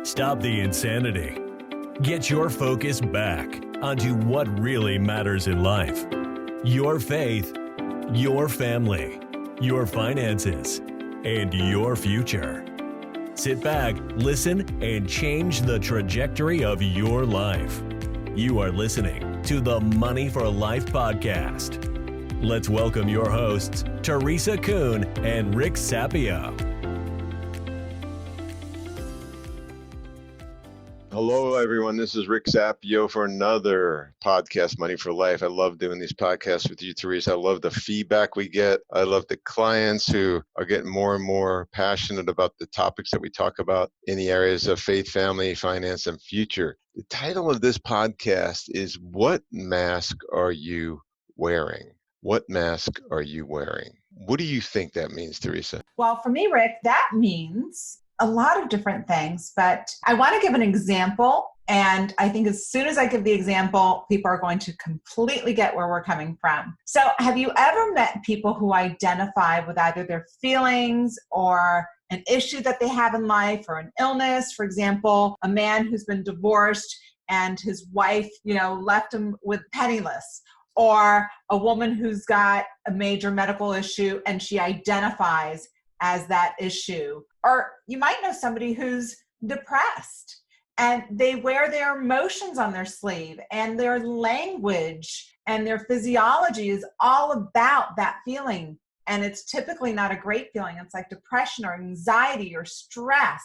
Stop the insanity. Get your focus back onto what really matters in life. Your faith, your family, your finances, and your future. Sit back, listen, and change the trajectory of your life. You are listening to the Money for Life podcast. Let's welcome your hosts, Teresa Kuhn and Rick Sapio. Hello, everyone. This is Rick Sapio for another podcast, Money for Life. I love doing these podcasts with you, Teresa. I love the feedback we get. I love the clients who are getting more and more passionate about the topics that we talk about in the areas of faith, family, finance, and future. The title of this podcast is, What Mask Are You Wearing? What mask are you wearing? What do you think that means, Teresa? Well, for me, Rick, that means a lot of different things, but I want to give an example. And I think as soon as I give the example, people are going to completely get where we're coming from. So have you ever met people who identify with either their feelings or an issue that they have in life or an illness? For example, a man who's been divorced and his wife, left him with penniless. Or a woman who's got a major medical issue and she identifies as that issue. Or you might know somebody who's depressed and they wear their emotions on their sleeve, and their language and their physiology is all about that feeling. And it's typically not a great feeling. It's like depression or anxiety or stress.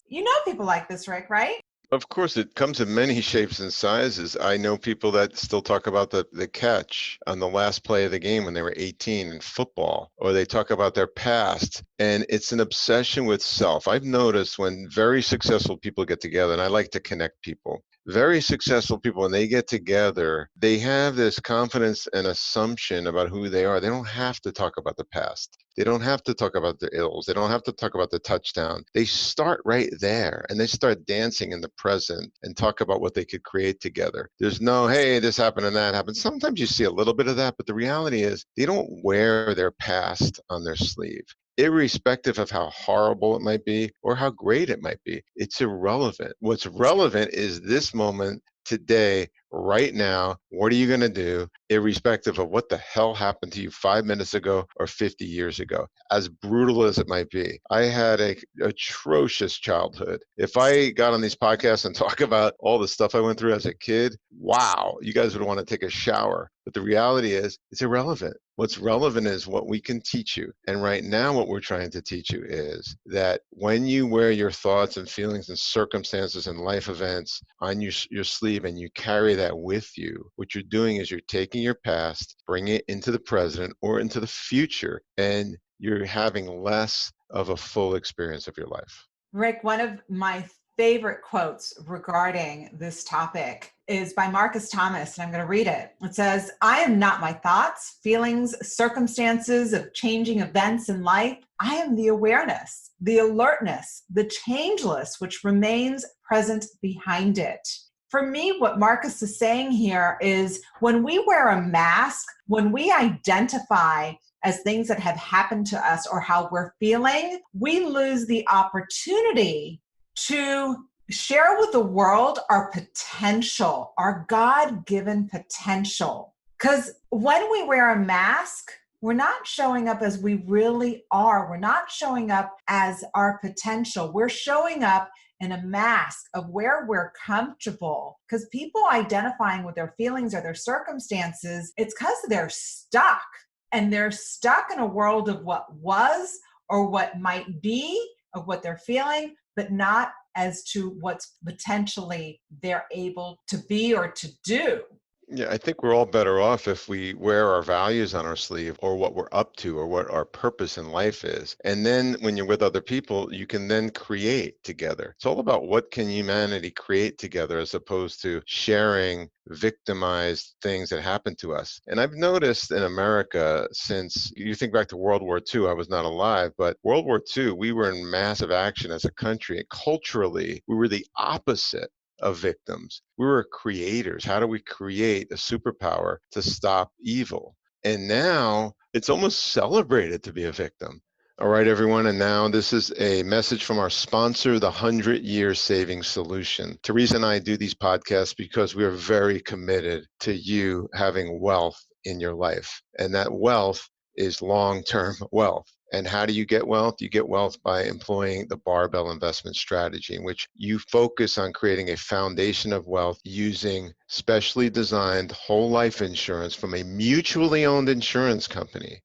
You know people like this, Rick, right? Of course, it comes in many shapes and sizes. I know people that still talk about the catch on the last play of the game when they were 18 in football, or they talk about their past, and it's an obsession with self. I've noticed when very successful people get together, and I like to connect people, very successful people, when they get together, they have this confidence and assumption about who they are. They don't have to talk about the past. They don't have to talk about their ills. They don't have to talk about the touchdown. They start right there and they start dancing in the present and talk about what they could create together. There's no, hey, this happened and that happened. Sometimes you see a little bit of that, but the reality is they don't wear their past on their sleeve. Irrespective of how horrible it might be or how great it might be, it's irrelevant. What's relevant is this moment, today, right now. What are you going to do, irrespective of what the hell happened to you 5 minutes ago or 50 years ago? As brutal as it might be. I had an atrocious childhood. If I got on these podcasts and talk about all the stuff I went through as a kid, wow, you guys would want to take a shower. But the reality is, it's irrelevant. What's relevant is what we can teach you. And right now, what we're trying to teach you is that when you wear your thoughts and feelings and circumstances and life events on your sleeve and you carry that with you, what you're doing is you're taking your past, bringing it into the present or into the future, and you're having less of a full experience of your life. Rick, one of my favorite quotes regarding this topic is by Marcus Thomas, and I'm going to read it. It says, "I am not my thoughts, feelings, circumstances of changing events in life. I am the awareness, the alertness, the changeless which remains present behind it." For me, what Marcus is saying here is when we wear a mask, when we identify as things that have happened to us or how we're feeling, we lose the opportunity to share with the world our potential, our God-given potential. Because when we wear a mask, we're not showing up as we really are. We're not showing up as our potential. We're showing up in a mask of where we're comfortable. Because people identifying with their feelings or their circumstances, it's because they're stuck. And they're stuck in a world of what was or what might be, of what they're feeling, but not as to what's potentially they're able to be or to do. Yeah, I think we're all better off if we wear our values on our sleeve or what we're up to or what our purpose in life is. And then when you're with other people, you can then create together. It's all about what can humanity create together as opposed to sharing victimized things that happen to us. And I've noticed in America, since you think back to World War II, I was not alive, but World War II, we were in massive action as a country. And culturally, we were the opposite of victims. We were creators. How do we create a superpower to stop evil? And now it's almost celebrated to be a victim. All right, everyone. And now this is a message from our sponsor, the 100-Year Savings Solution. Teresa and I do these podcasts because we are very committed to you having wealth in your life. And that wealth is long-term wealth. And how do you get wealth? You get wealth by employing the barbell investment strategy, in which you focus on creating a foundation of wealth using specially designed whole life insurance from a mutually owned insurance company.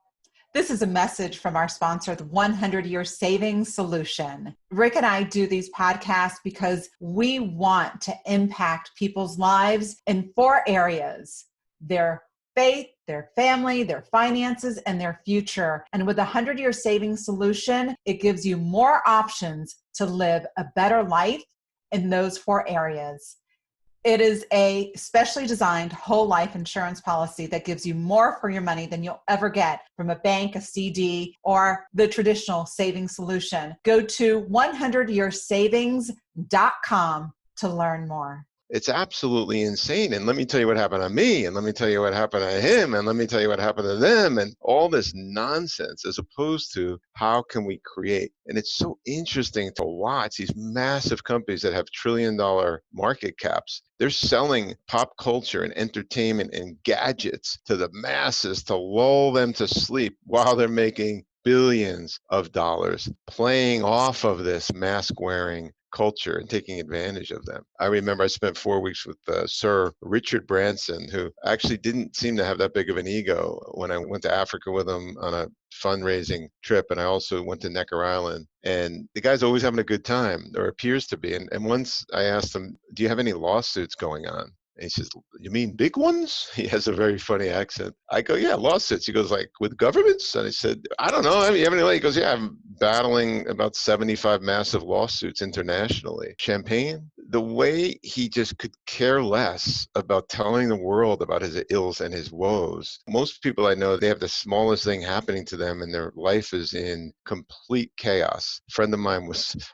This is a message from our sponsor, the 100-Year Savings Solution. Rick and I do these podcasts because we want to impact people's lives in 4 areas: their faith, their family, their finances, and their future. And with the 100-Year Savings Solution, it gives you more options to live a better life in those 4 areas. It is a specially designed whole life insurance policy that gives you more for your money than you'll ever get from a bank, a CD, or the traditional savings solution. Go to 100yearsavings.com to learn more. It's absolutely insane. And let me tell you what happened to me, and let me tell you what happened to him, and let me tell you what happened to them, and all this nonsense, as opposed to how can we create. And it's so interesting to watch these massive companies that have trillion-dollar market caps. They're selling pop culture and entertainment and gadgets to the masses to lull them to sleep while they're making billions of dollars playing off of this mask-wearing culture and taking advantage of them. I remember I spent 4 weeks with Sir Richard Branson, who actually didn't seem to have that big of an ego, when I went to Africa with him on a fundraising trip. And I also went to Necker Island. And the guy's always having a good time, or appears to be. And once I asked him, do you have any lawsuits going on? And he says, you mean big ones? He has a very funny accent. I go, yeah, lawsuits. He goes, like, with governments? And I said, I don't know. I mean, you have any? He goes, yeah, I'm battling about 75 massive lawsuits internationally. Champagne? The way he just could care less about telling the world about his ills and his woes. Most people I know, they have the smallest thing happening to them and their life is in complete chaos. A friend of mine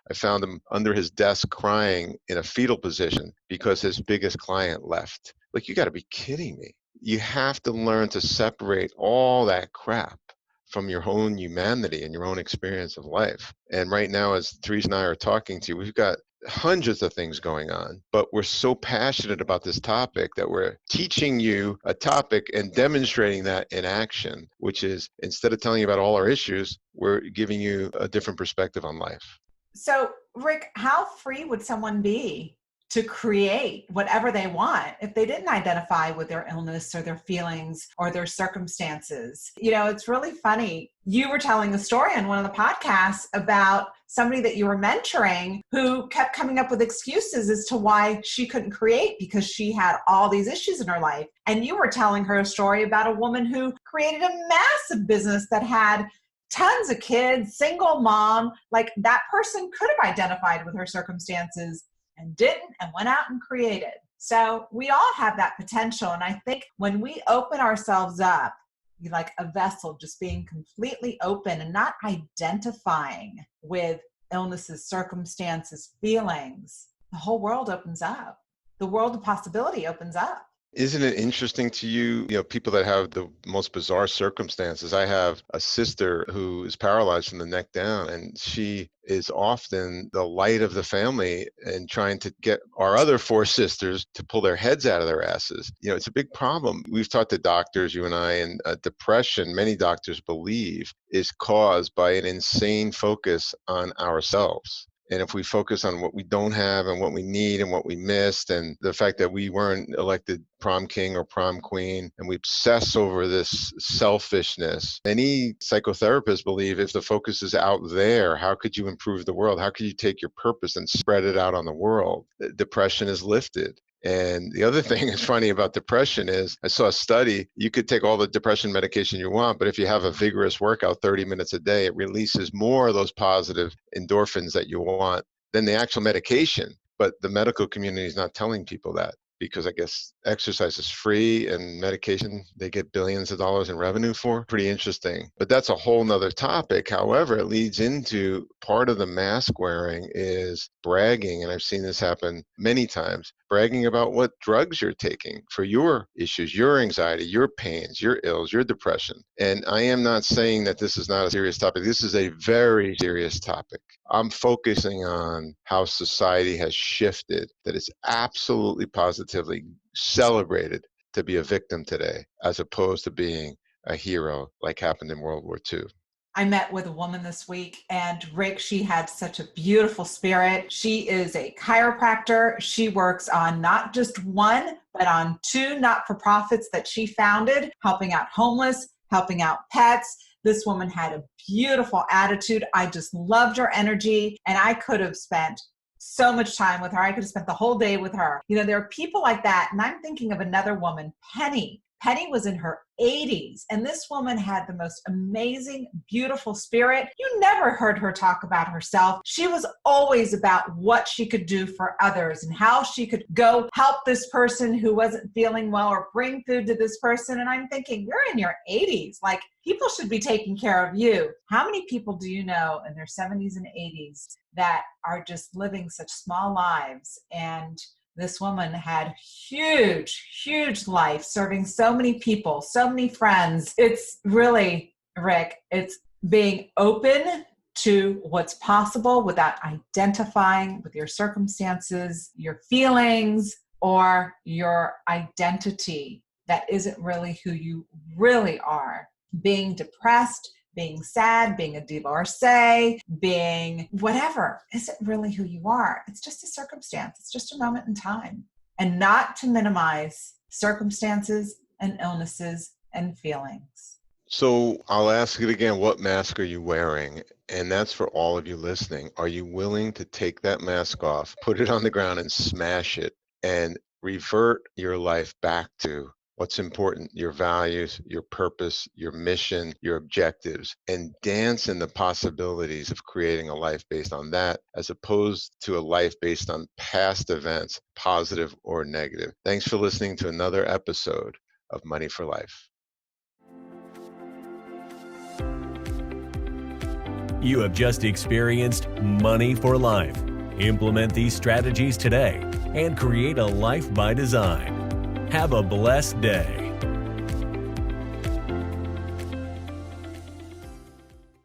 I found him under his desk crying in a fetal position because his biggest client left. Like, you got to be kidding me. You have to learn to separate all that crap from your own humanity and your own experience of life. And right now, as Teresa and I are talking to you, we've got hundreds of things going on, but we're so passionate about this topic that we're teaching you a topic and demonstrating that in action, which is, instead of telling you about all our issues, we're giving you a different perspective on life. So, Rick, how free would someone be to create whatever they want if they didn't identify with their illness or their feelings or their circumstances? You know, it's really funny. You were telling a story on one of the podcasts about somebody that you were mentoring who kept coming up with excuses as to why she couldn't create because she had all these issues in her life. And you were telling her a story about a woman who created a massive business that had tons of kids, single mom. Like, that person could have identified with her circumstances and didn't, and went out and created. So we all have that potential. And I think when we open ourselves up, like a vessel, just being completely open and not identifying with illnesses, circumstances, feelings, the whole world opens up. The world of possibility opens up. Isn't it interesting to you, people that have the most bizarre circumstances? I have a sister who is paralyzed from the neck down, and she is often the light of the family and trying to get our other 4 sisters to pull their heads out of their asses. It's a big problem. We've talked to doctors, you and I, and depression, many doctors believe, is caused by an insane focus on ourselves. And if we focus on what we don't have and what we need and what we missed, and the fact that we weren't elected prom king or prom queen, and we obsess over this selfishness, any psychotherapists believe if the focus is out there, how could you improve the world? How could you take your purpose and spread it out on the world? Depression is lifted. And the other thing that's funny about depression is, I saw a study, you could take all the depression medication you want, but if you have a vigorous workout 30 minutes a day, it releases more of those positive endorphins that you want than the actual medication. But the medical community is not telling people that, because I guess exercise is free and medication, they get billions of dollars in revenue for. Pretty interesting. But that's a whole nother topic. However, it leads into part of the mask wearing is bragging. And I've seen this happen many times. bragging about what drugs you're taking for your issues, your anxiety, your pains, your ills, your depression. And I am not saying that this is not a serious topic. This is a very serious topic. I'm focusing on how society has shifted, that it's absolutely positively celebrated to be a victim today, as opposed to being a hero like happened in World War II. I met with a woman this week, and Rick, she had such a beautiful spirit. She is a chiropractor. She works on not just one, but on two not-for-profits that she founded, helping out homeless, helping out pets. This woman had a beautiful attitude. I just loved her energy, and I could have spent so much time with her. I could have spent the whole day with her. You know, there are people like that, and I'm thinking of another woman, Penny. Penny was in her 80s, and this woman had the most amazing, beautiful spirit. You never heard her talk about herself. She was always about what she could do for others and how she could go help this person who wasn't feeling well or bring food to this person. And I'm thinking, you're in your 80s. Like, people should be taking care of you. How many people do you know in their 70s and 80s that are just living such small lives? And this woman had huge life, serving so many people, so many friends. It's really, Rick, it's being open to what's possible without identifying with your circumstances, your feelings, or your identity that isn't really who you really are. Being depressed, being sad, being a divorcee, being whatever, isn't really who you are. It's just a circumstance. It's just a moment in time. And not to minimize circumstances and illnesses and feelings. So I'll ask it again, what mask are you wearing? And that's for all of you listening. Are you willing to take that mask off, put it on the ground and smash it, and revert your life back to what's important, your values, your purpose, your mission, your objectives, and dance in the possibilities of creating a life based on that, as opposed to a life based on past events, positive or negative. Thanks for listening to another episode of Money for Life. You have just experienced Money for Life. Implement these strategies today and create a life by design. Have a blessed day.